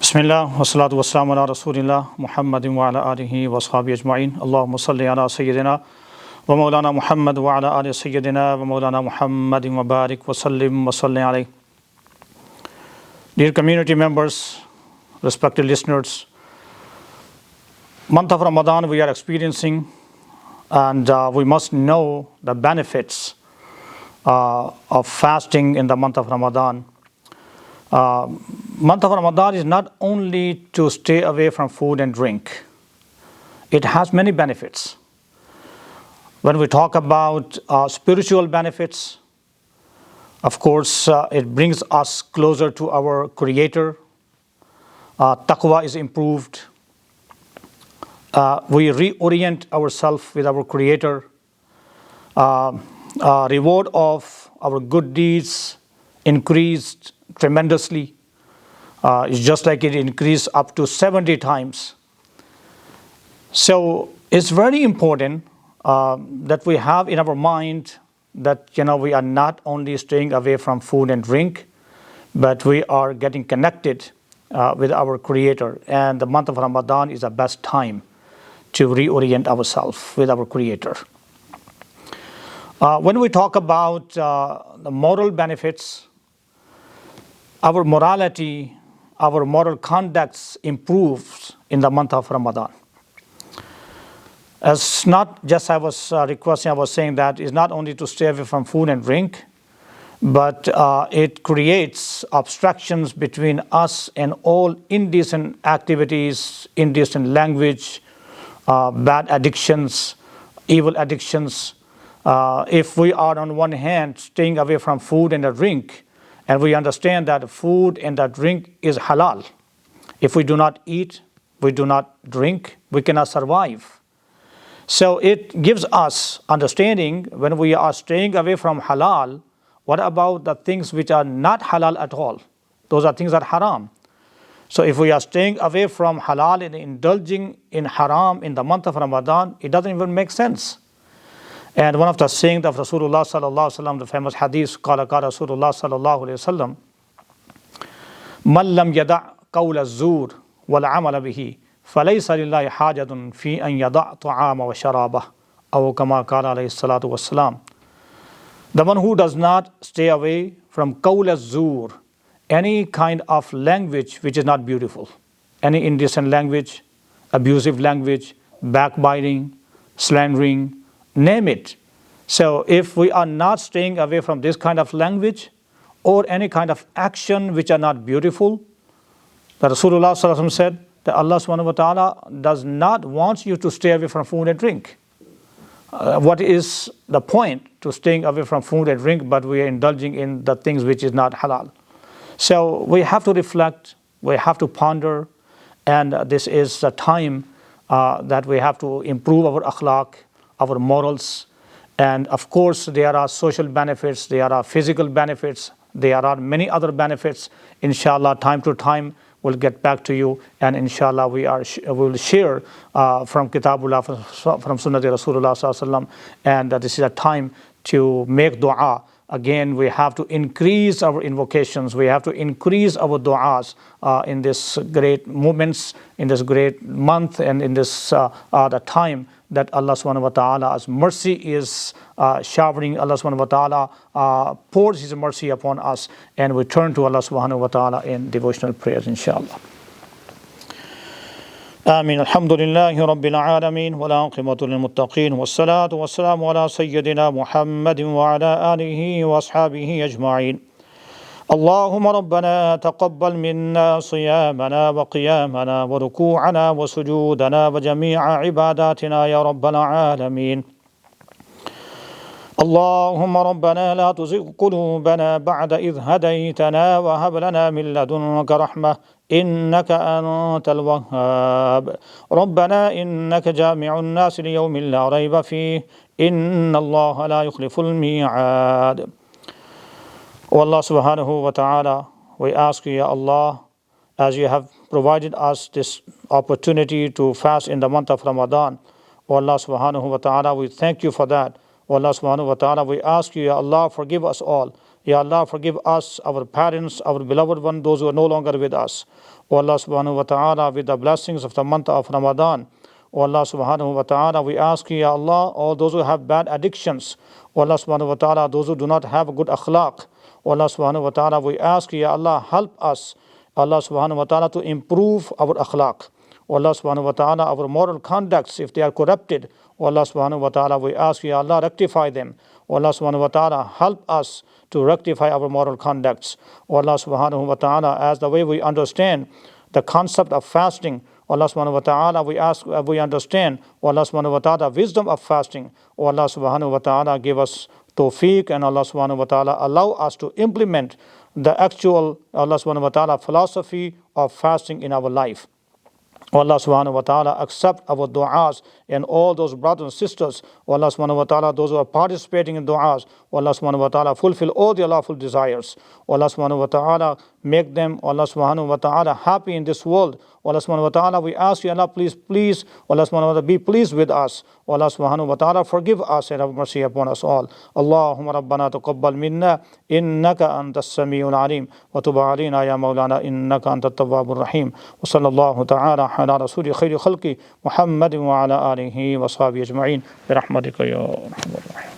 Bismillah, wassalatu wassalamu ala rasulillah, Muhammadin wa ala alihi wa sahbihi ajma'in. Allahumma salli ala sayyidina wa maulana Muhammad wa ala ali sayyidina wa maulana Muhammadin wa barik wa sallim wa salli alayhi. Dear community members, respected listeners, month of Ramadan we are experiencing, and we must know the benefits of fasting in the month of Ramadan. Month of Ramadan is not only to stay away from food and drink. It has many benefits. When we talk about spiritual benefits, of course, it brings us closer to our Creator. Taqwa is improved. We reorient ourselves with our Creator. Reward of our good deeds increased tremendously. It's just like it increased up to 70 times. So it's very important that we have in our mind that we are not only staying away from food and drink, but we are getting connected with our Creator. And the month of Ramadan is the best time to reorient ourselves with our Creator. When we talk about the moral benefits, our morality, our moral conduct improves in the month of Ramadan. As not just I was saying that it's not only to stay away from food and drink, but it creates obstructions between us and all indecent activities, indecent language, bad addictions, evil addictions. If we are on one hand staying away from food and drink, and we understand that food and that drink is halal. If we do not eat, we do not drink, we cannot survive. So it gives us understanding when we are staying away from halal, what about the things which are not halal at all? Those are things that are haram. So if we are staying away from halal and indulging in haram in the month of Ramadan, it doesn't even make sense. And one of the sayings of Rasulullah sallallahu alaihi wasallam, the famous hadith, qala qala Rasulullah sallallahu alaihi wasallam, man lam yada' qawla az-zur wal 'amala bihi falaysa lillahi hajatun fi an yada' ta'ama wa sharabah, aw kama qala alayhi salatu wassalam. The one who does not stay away from qawl az-zur, any kind of language which is not beautiful, any indecent language, abusive language, backbiting, slandering, name it. So if we are not staying away from this kind of language or any kind of action which are not beautiful, the Rasulullah sallallahu alaihi wasallam said that Allah subhanahu wa ta'ala does not want you to stay away from food and drink. What is the point to staying away from food and drink, but we are indulging in the things which is not halal? So we have to reflect, we have to ponder, and this is the time that we have to improve our akhlaq, our morals. And of course there are social benefits, there are physical benefits, there are many other benefits. Inshallah, time to time we'll get back to you, and inshallah we will share from Kitabullah, from Sunnah Rasulullah sallallahu alaihi wasallam. And this is a time to make dua. Again, we have to increase our invocations, we have to increase our du'as in this great moments, in this great month, and in this the time that Allah subhanahu wa ta'ala's mercy is showering. Allah subhanahu wa ta'ala pours His mercy upon us, and we turn to Allah subhanahu wa ta'ala in devotional prayers, inshallah. آمين. الحمد لله رب العالمين والعاقبة للمتقين والصلاة والسلام على سيدنا محمد وعلى آله وأصحابه أجمعين. اللهم ربنا تقبل منا صيامنا وقيامنا وركوعنا وسجودنا وجميع عباداتنا يا رب العالمين. اللهم ربنا لا تزغ قلوبنا بعد إذ هديتنا وهب لنا من لدنك رحمة إنك أنت الوهاب. ربنا إنك جامع الناس ليوم لا ريب فيه إن الله لا يخلف الميعاد. O Allah subhanahu wa ta'ala, we ask you, Ya Allah, as you have provided us this opportunity to fast in the month of Ramadan, O Allah subhanahu wa ta'ala, we thank you for that. O Allah subhanahu wa ta'ala, we ask you, Ya Allah, forgive us all. Ya Allah, forgive us, our parents, our beloved one, those who are no longer with us. O Allah subhanahu wa ta'ala, with the blessings of the month of Ramadan, O Allah subhanahu wa ta'ala, we ask you, Ya Allah, all those who have bad addictions, O Allah subhanahu wa ta'ala, those who do not have good akhlaq, O Allah subhanahu wa ta'ala, we ask you, Ya Allah, help us, Allah subhanahu wa ta'ala, to improve our akhlaq. O Allah subhanahu wa ta'ala, our moral conducts, if they are corrupted, O Allah subhanahu wa ta'ala, we ask you, Ya Allah, rectify them. O Allah subhanahu wa ta'ala, help us to rectify our moral conducts. O Allah subhanahu wa ta'ala, as the way we understand the concept of fasting, O Allah subhanahu wa ta'ala, we understand, O Allah subhanahu wa ta'ala, wisdom of fasting. O Allah subhanahu wa ta'ala, give us tawfiq, and Allah subhanahu wa ta'ala, allow us to implement the actual, Allah subhanahu wa ta'ala, philosophy of fasting in our life. O Allah subhanahu wa ta'ala, accept our du'as and all those brothers and sisters. O Allah subhanahu wa ta'ala, those who are participating in du'as. O Allah subhanahu wa ta'ala, fulfill all their lawful desires. O Allah subhanahu wa ta'ala, make them, O Allah subhanahu wa ta'ala, happy in this world. O Allah subhanahu wa ta'ala, we ask you, Allah, please, O Allah subhanahu wa ta'ala, be pleased with us. O Allah subhanahu wa ta'ala, forgive us and have mercy upon us all. Allahumma rabbana taqabbal minna innaka antas samiul alim wa tub alayna ya maulana innaka antat tawwabur rahim. Wa sallallahu ta'ala ala rasuli khayri khalqi Muhammadin wa ala alihi wa sahbihi ajma'in bi rahmatika ya arhamar rahimin.